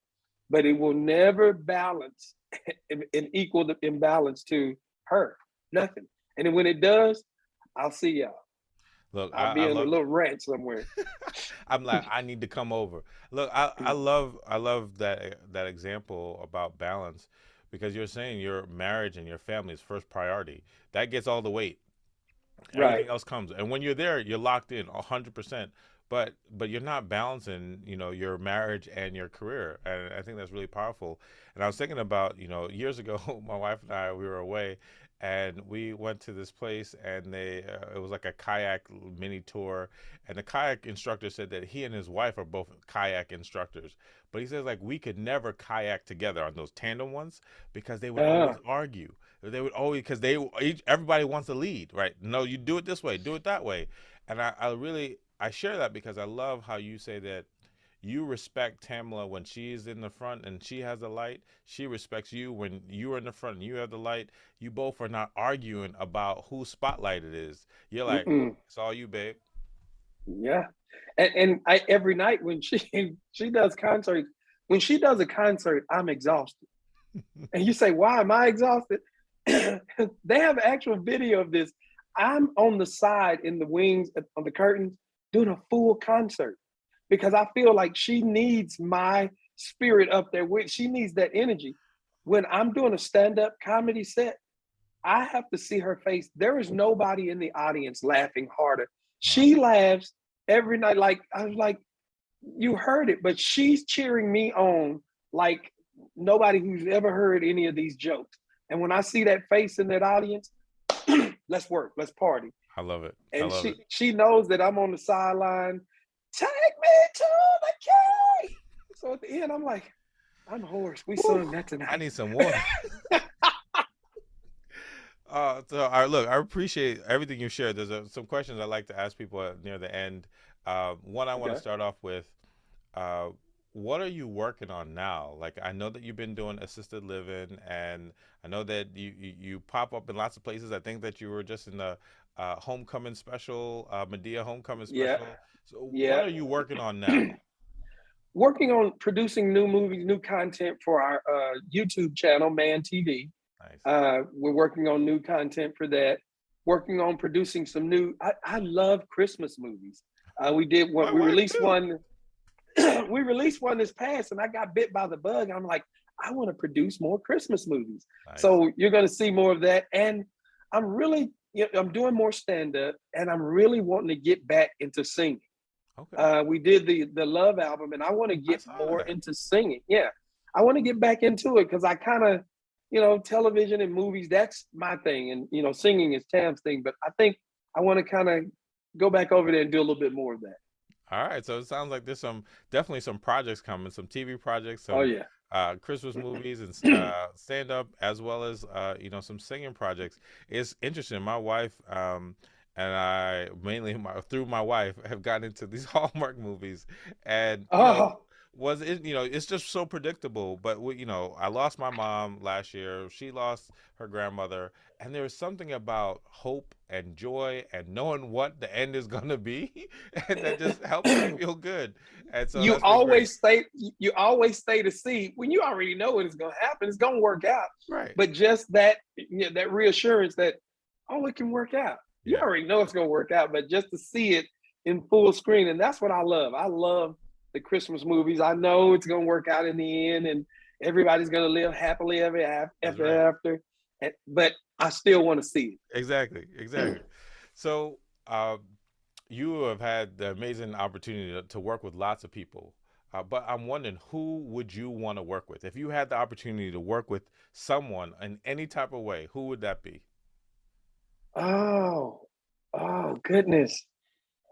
but it will never balance and equal the imbalance to her. Nothing. And then when it does, I'll see y'all. Look, I'll I be in a love. little rant somewhere. I'm like, I need to come over. Look, I love that example about balance because you're saying your marriage and your family is first priority. That gets all the weight. Right. Everything else comes, and when you're there, you're locked in 100%. But you're not balancing, your marriage and your career, and I think that's really powerful. And I was thinking about, years ago, my wife and I we were away, and we went to this place, and it was like a kayak mini tour, and the kayak instructor said that he and his wife are both kayak instructors, but he says like we could never kayak together on those tandem ones because they would Uh, always argue. They would always, because everybody wants to lead, right? No, you do it this way, do it that way. And I really, I share that because I love how you say that you respect Tamala when she's in the front and she has the light. She respects you when you're in the front and you have the light. You both are not arguing about whose spotlight it is. You're like, mm-mm. it's all you, babe. Yeah. And I every night when she she does concerts, when she does a concert, I'm exhausted. And you say, why am I exhausted? They have actual video of this. I'm on the side in the wings of the curtains doing a full concert because I feel like she needs my spirit up there. She needs that energy. When I'm doing a stand-up comedy set, I have to see her face. There is nobody in the audience laughing harder. Wow. She laughs every night. Like I was like, you heard it, but she's cheering me on like nobody who's ever heard any of these jokes. And when I see that face in that audience, let's work, let's party. I love it. I And love it. she knows that I'm on the sideline. Take me to the cave. So at the end, I'm like, I'm hoarse. We Whew, sung that I tonight. need some water. So I look, I appreciate everything you shared. There's some questions I like to ask people near the end. One I want to Okay. start off with. Uh, what are you working on now? Like I know that you've been doing assisted living, and I know that you pop up in lots of places. I think that you were just in the homecoming special, Medea homecoming Yeah. special. So what Yeah. are you working on now? Working on producing new movies, new content for our YouTube channel, Man TV. Nice. We're working on new content for that. Working on producing some new. I love Christmas movies. We did My one. We wife released too. one. We released one this past, and I got bit by the bug. I'm like, I want to produce more Christmas movies. Nice. So you're going to see more of that. And I'm really, I'm doing more stand up, and I'm really wanting to get back into singing. Okay. We did the Love album, and I want to I get saw more that. into singing. Yeah, I want to get back into it because I kind of, television and movies, that's my thing, and singing is Tam's thing. But I think I want to kind of go back over there and do a little bit more of that. All right, so it sounds like there's definitely some projects coming, some TV projects, Oh some yeah. Christmas movies, and stand up, as well as some singing projects. It's interesting. My wife and I, mainly through my wife, have gotten into these Hallmark movies, and Oh, was it it's just so predictable. But I lost my mom last year. She lost her grandmother, and there is something about hope and joy and knowing what the end is going to be, and that just helps me feel good. And so you that's been great. always stay. You always stay to see when you already know what is going to happen. It's going to work out. Right. But just that reassurance that it can work out. You Yeah. already know it's going to work out, but just to see it in full screen, and that's what I love. I love the Christmas movies. I know it's going to work out in the end, and everybody's going to live happily That's ever right. after. But I still want to see Exactly. it. Exactly. So, you have had the amazing opportunity to work with lots of people. But I'm wondering, who would you want to work with? If you had the opportunity to work with someone in any type of way, who would that be? Oh, oh goodness.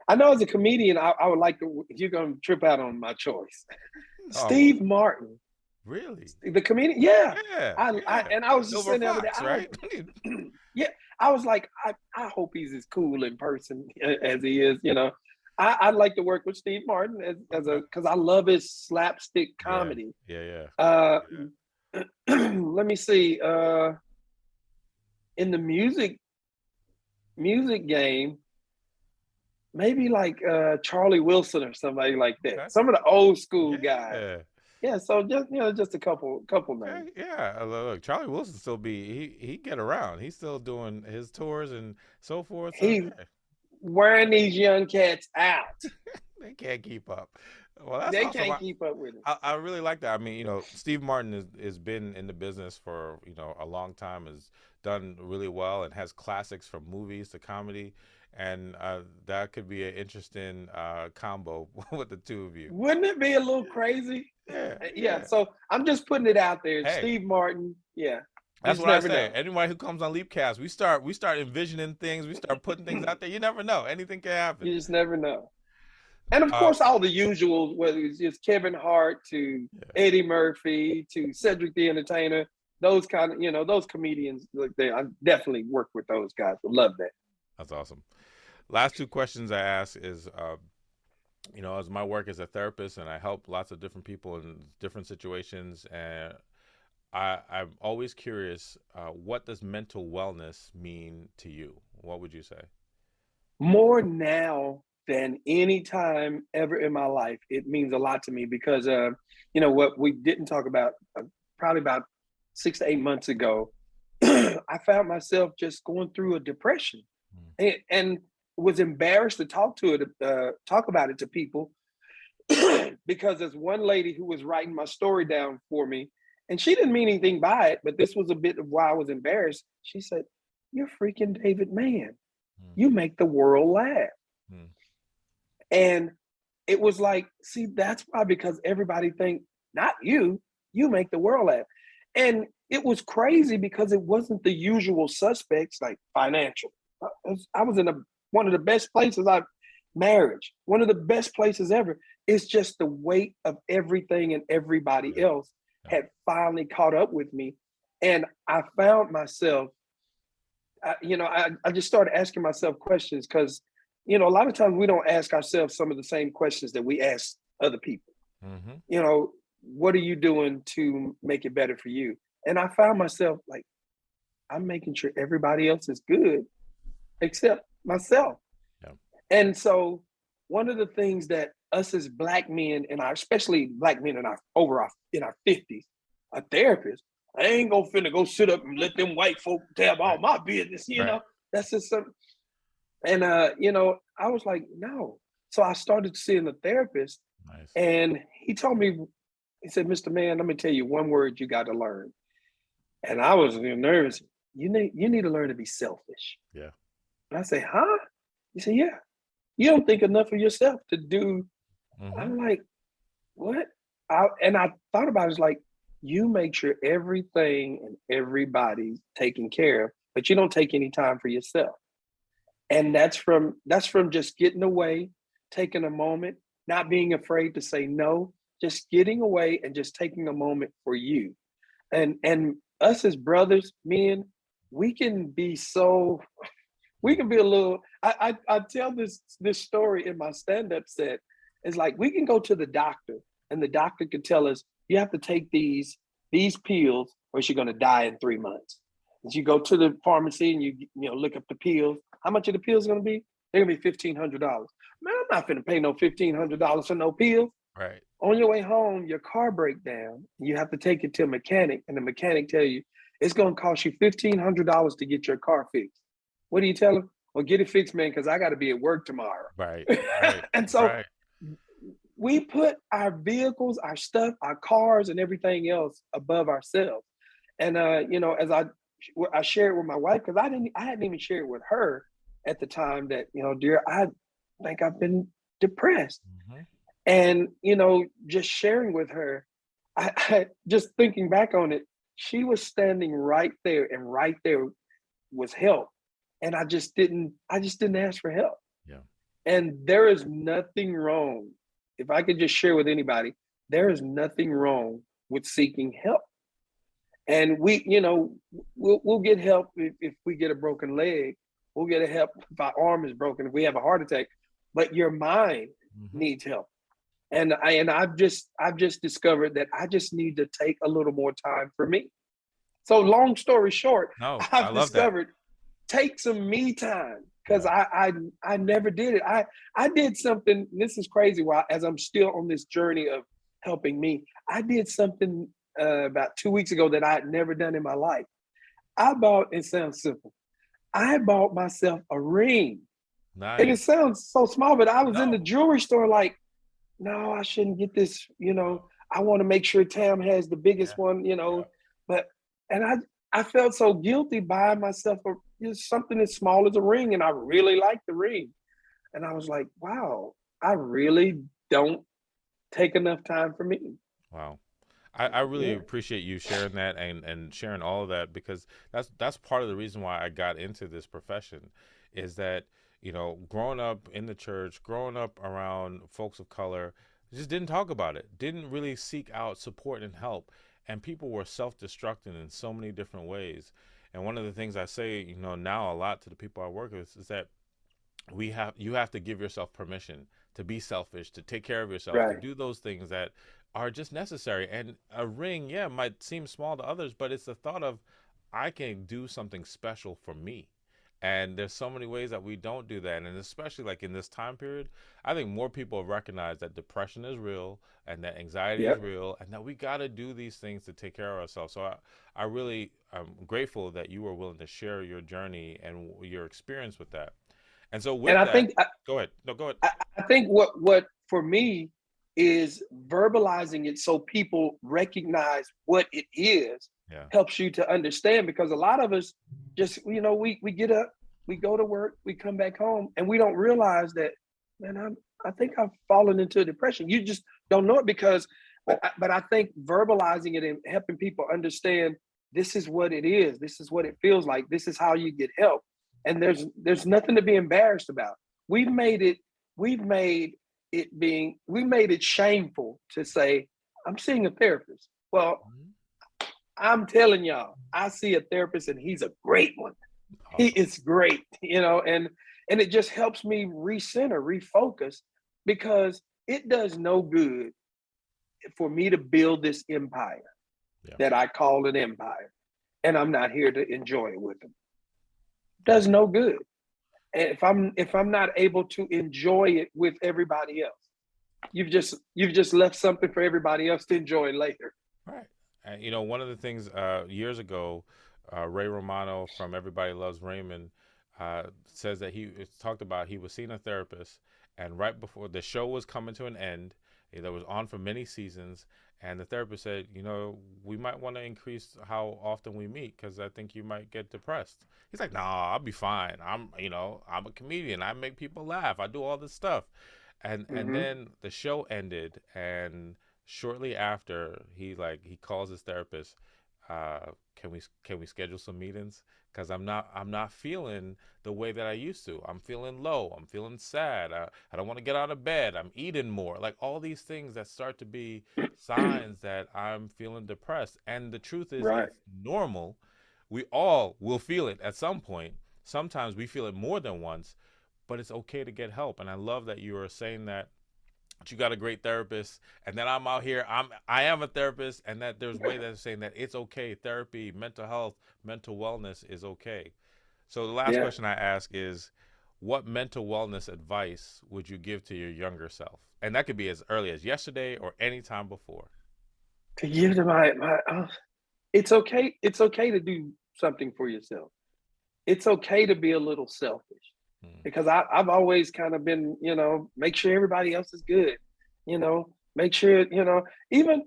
I know as a comedian, I would like to. If you're going to trip out on my choice, Oh, Steve Martin, really? the comedian. Yeah, Yeah, I yeah. and I was just Silver saying the other day. Fox, right? Yeah, I was like, I hope he's as cool in person as he is. I'd like to work with Steve Martin as a Okay. because I love his slapstick Yeah, comedy. yeah, yeah, Uh, yeah. let me see. In the music game, maybe like Charlie Wilson or somebody like that. Okay. Some of the old school guys. Yeah. Yeah, so just a couple names. Okay. Yeah. Look, Charlie Wilson still he get around. He's still doing his tours and so forth. So He's yeah, wearing these young cats out. they can't keep up. Well, that's They awesome. can't keep up with it. I really like that. I mean, Steve Martin is been in the business for a long time. Has done really well and has classics from movies to comedy, and that could be an interesting combo with the two of you. Wouldn't it be a little crazy? Yeah. Yeah. Yeah. So I'm just putting it out there. Hey, Steve Martin. Yeah. You That's just what I never say. know. Anybody who comes on Leapcast, we start envisioning things, we start putting things out there. You never know. Anything can happen. You just never know. And of Uh, course, all the usuals, whether it's just Kevin Hart to yeah, Eddie Murphy to Cedric the Entertainer, those kind of, those comedians, like I definitely work with those guys. I love that. that's awesome. Last two questions I ask is, as my work as a therapist and I help lots of different people in different situations, and I'm always curious, what does mental wellness mean to you? What would you say? More now than any time ever in my life, it means a lot to me because, what we didn't talk about probably about 6 to 8 months ago, I found myself just going through a depression Mm. and was embarrassed to talk about it to people because there's one lady who was writing my story down for me, and she didn't mean anything by it, but this was a bit of why I was embarrassed. She said, "You're freaking David Mann. Mm. You make the world laugh." Mm. And it was like, see, that's why, because everybody think, not you, you make the world laugh. And it was crazy because it wasn't the usual suspects like financial. I was in one of the best places I've marriage, one of the best places ever. It's just the weight of everything and everybody Yeah. else Yeah. had finally caught up with me. And I found myself, I just started asking myself questions because, a lot of times we don't ask ourselves some of the same questions that we ask other people. Mm-hmm. What are you doing to make it better for you? And I found myself like, I'm making sure everybody else is good except myself. Yeah. And so one of the things that us as black men and especially black men in our 50s, a therapist, I ain't gonna finna go sit up and let them white folk tell all Right. my business, Right. That's just something. And I was like, no. So I started seeing a therapist, Nice. and he told me, he said, "Mr. Mann, let me tell you one word you got to learn." And I was nervous. You need to learn to be selfish. Yeah. And I say, huh? He said, yeah. You don't think enough of yourself to do. Mm-hmm. I'm like, what? And I thought about it, it's like, you make sure everything and everybody's taken care of, but you don't take any time for yourself. And that's from just getting away, taking a moment, not being afraid to say no, just getting away and just taking a moment for you. And us as brothers, men, we can be so we can be a little. I tell this story in my stand-up set. It's like we can go to the doctor, and the doctor can tell us you have to take these pills, or you're going to die in 3 months. And you go to the pharmacy and you look up the pills. How much are the pills going to be? They're going to be $1,500. Man, I'm not going to pay no $1,500 for no pills. Right. On your way home, your car break down. You have to take it to a mechanic, and the mechanic tell you it's going to cost you $1,500 to get your car fixed. What do you tell them? Well, get it fixed, man, because I got to be at work tomorrow. Right. Right. And so Right. we put our vehicles, our stuff, our cars, and everything else above ourselves. And as I shared with my wife, because I hadn't even shared with her at the time that, dear, I think I've been depressed. Mm-hmm. And just sharing with her, I just thinking back on it, she was standing right there, and right there was help. And I just didn't ask for help. Yeah. And there is nothing wrong. If I could just share with anybody, there is nothing wrong with seeking help. And we'll get help if we get a broken leg. We'll get a help if our arm is broken, if we have a heart attack. But your mind Mm-hmm. needs help. And I've just discovered that I just need to take a little more time for me. So long story short, No, I I've love that. discovered take some me time because Yeah. I never did it. I did something. This is crazy. While as I'm still on this journey of helping me, I did something about 2 weeks ago that I had never done in my life. I bought. It sounds simple. I bought myself a ring, and it Nice. sounds so small, but I was in the No. jewelry store like, no, I shouldn't get this. I want to make sure Tam has the Yeah. biggest one, Yeah. but and I felt so guilty buying myself something as small as a ring, and I really liked the ring, and I was like, wow, I really don't take enough time for me. Wow. I really Yeah. appreciate you sharing that and sharing all of that, because that's part of the reason why I got into this profession, is that, growing up in the church, growing up around folks of color, just didn't talk about it, didn't really seek out support and help, and people were self-destructing in so many different ways. And one of the things I say, now a lot to the people I work with is that you have to give yourself permission to be selfish, to take care of yourself, to Right. do those things that are just necessary. And a ring, yeah, might seem small to others, but it's the thought of, I can do something special for me. And there's so many ways that we don't do that, and especially like in this time period, I think more people recognize that depression is real and that anxiety is Yep. real, and that we got to do these things to take care of ourselves. So I really am grateful that you were willing to share your journey and your experience with that. And so And with I that, think go ahead. No, go ahead. I think what for me is verbalizing it so people recognize what it is Yeah. helps you to understand, because a lot of us just we get up, we go to work, we come back home, and we don't realize that, man, I think I've fallen into a depression. You just don't know it because but I think verbalizing it and helping people understand, this is what it is, this is what it feels like, this is how you get help, and there's nothing to be embarrassed about. We've made it we've made we made it shameful to say, I'm seeing a therapist. Well, Mhm. I'm telling y'all, I see a therapist and he's a great one. He Awesome. is great, and it just helps me recenter, refocus, because it does no good for me to build this empire Yeah. that I call an empire, and I'm not here to enjoy it with them. Yeah. Does no good. And if I'm not able to enjoy it with everybody else, you've just left something for everybody else to enjoy later. Right. And one of the things years ago, Ray Romano from Everybody Loves Raymond says that he talked about, he was seeing a therapist, and right before the show was coming to an end, that was on for many seasons, and the therapist said, we might want to increase how often we meet, because I think you might get depressed. He's like, nah, I'll be fine. I'm a comedian. I make people laugh. I do all this stuff. And Mm-hmm. then the show ended, and shortly after, he calls his therapist, can we schedule some meetings, because I'm not feeling the way that I used to. I'm feeling low, I'm feeling sad, I don't want to get out of bed, I'm eating more, like all these things that start to be signs that I'm feeling depressed. And the truth is, Right. it's normal. We all will feel it at some point. Sometimes we feel it more than once, but it's okay to get help. And I love that you are saying that you got a great therapist, and then I'm out here, I am a therapist, and that there's way that's saying that it's okay. Therapy, mental health, mental wellness is okay. So the last Yeah. question I ask is, what mental wellness advice would you give to your younger self? And that could be as early as yesterday or any time before. To give to my it's okay. It's okay to do something for yourself. It's okay to be a little selfish, Hmm. because I've always kind of been, make sure everybody else is good. Make sure, even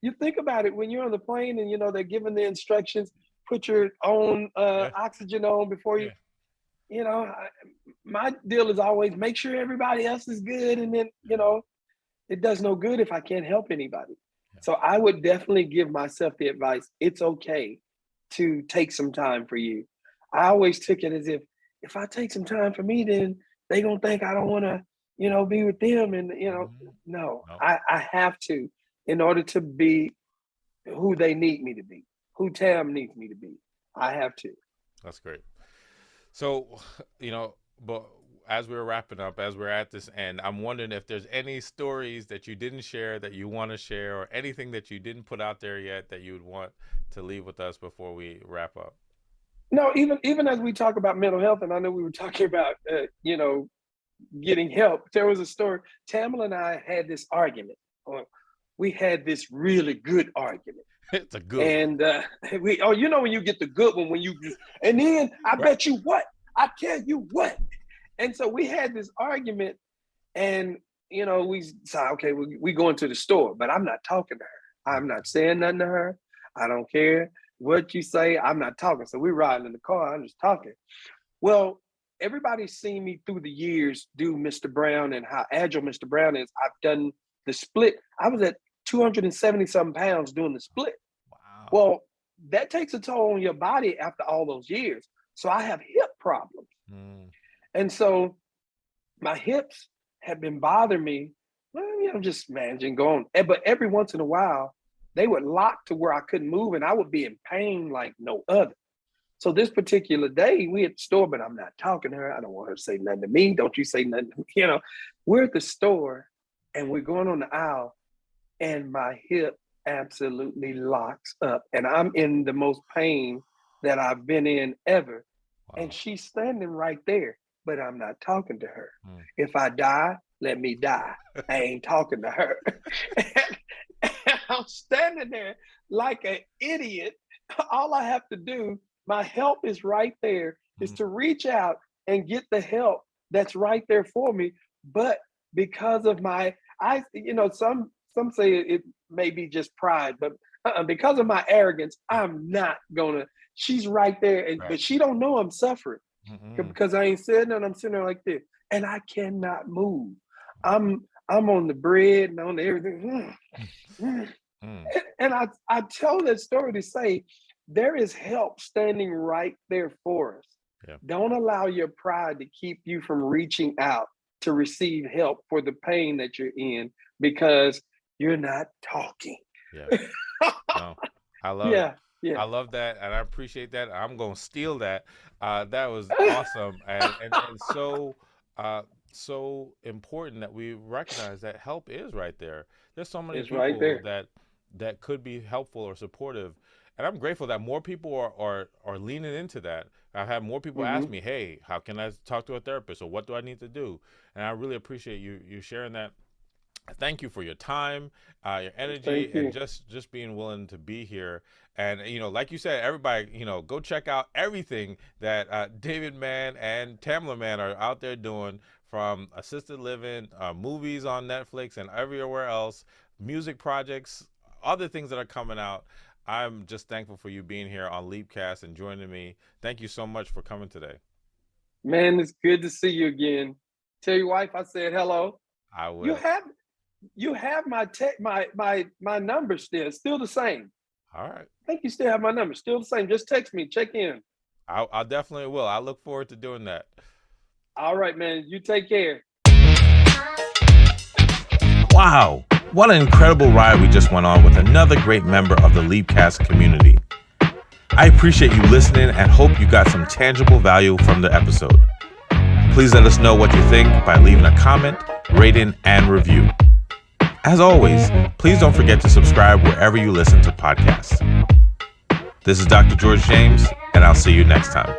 you think about it when you're on the plane and they're giving the instructions, put your own Yeah, oxygen on before you, yeah, you know, I, my deal is always make sure everybody else is good. And then, yeah, it does no good if I can't help anybody. yeah. So I would definitely give myself the advice, it's okay to take some time for you. I always took it as if I take some time for me, then they gonna think I don't want to, be with them. And Hmm. no, No, I have to, in order to be who they need me to be, who Tam needs me to be. I have to. that's great. So, but as we're wrapping up, as we're at this end, I'm wondering if there's any stories that you didn't share that you want to share, or anything that you didn't put out there yet that you would want to leave with us before we wrap up. No, even as we talk about mental health, and I know we were talking about getting help. There was a story. Tamala and I had this argument. We had this really good argument. It's a good one. And when you get the good one, when you just, and then I Right. bet you what, I tell you what. And so we had this argument, and we said, okay, we going to the store, but I'm not talking to her. I'm not saying nothing to her. I don't care what you say. I'm not talking. So we're riding in the car. I'm just talking. Well, everybody's seen me through the years do Mr. Brown and how agile Mr. Brown is. I've done the split. I was at 270 something pounds doing the split. Wow. Well, that takes a toll on your body after all those years. So I have hip problems. And so my hips have been bothering me. Well, just managing going. But every once in a while, they would lock to where I couldn't move and I would be in pain like no other. So this particular day, we at the store, but I'm not talking to her. I don't want her to say nothing to me. Don't you say nothing to me. We're at the store and we're going on the aisle and my hip absolutely locks up. And I'm in the most pain that I've been in ever. Wow. And she's standing right there, but I'm not talking to her. If I die, let me die. I ain't talking to her. and I'm standing there like an idiot. All I have to do, my help is right there, is to reach out and get the help that's right there for me. But because of some say it may be just pride, but because of my arrogance, I'm not gonna. She's right there, but she don't know I'm suffering because I ain't sitting and I'm sitting there like this, and I cannot move. I'm on the bread and on everything, and I tell that story to say there is help standing right there for us. Yeah. Don't allow your pride to keep you from reaching out to receive help for the pain that you're in because you're not talking. Yeah. No, I love it. Yeah. I love that, and I appreciate that. I'm gonna steal that. That was awesome, and so important that we recognize that help is right there. There's so many people that could be helpful or supportive, and I'm grateful that more people are leaning into that. I've had more people ask me, "Hey, how can I talk to a therapist, or what do I need to do?" And I really appreciate you sharing that. Thank you for your time, your energy, and just being willing to be here. And, like you said, everybody, go check out everything that David Mann and Tamla Mann are out there doing, from assisted living, movies on Netflix and everywhere else, music projects, other things that are coming out. I'm just thankful for you being here on Leapcast and joining me. Thank you so much for coming today. Man, it's good to see you again. Tell your wife I said hello. I will. You have my number still the same. All right. I think you still have my number, still the same. Just text me, check in. I definitely will. I look forward to doing that. All right, man. You take care. Wow. What an incredible ride we just went on with another great member of the Leapcast community. I appreciate you listening and hope you got some tangible value from the episode. Please let us know what you think by leaving a comment, rating, and review. As always, please don't forget to subscribe wherever you listen to podcasts. This is Dr. George James, and I'll see you next time.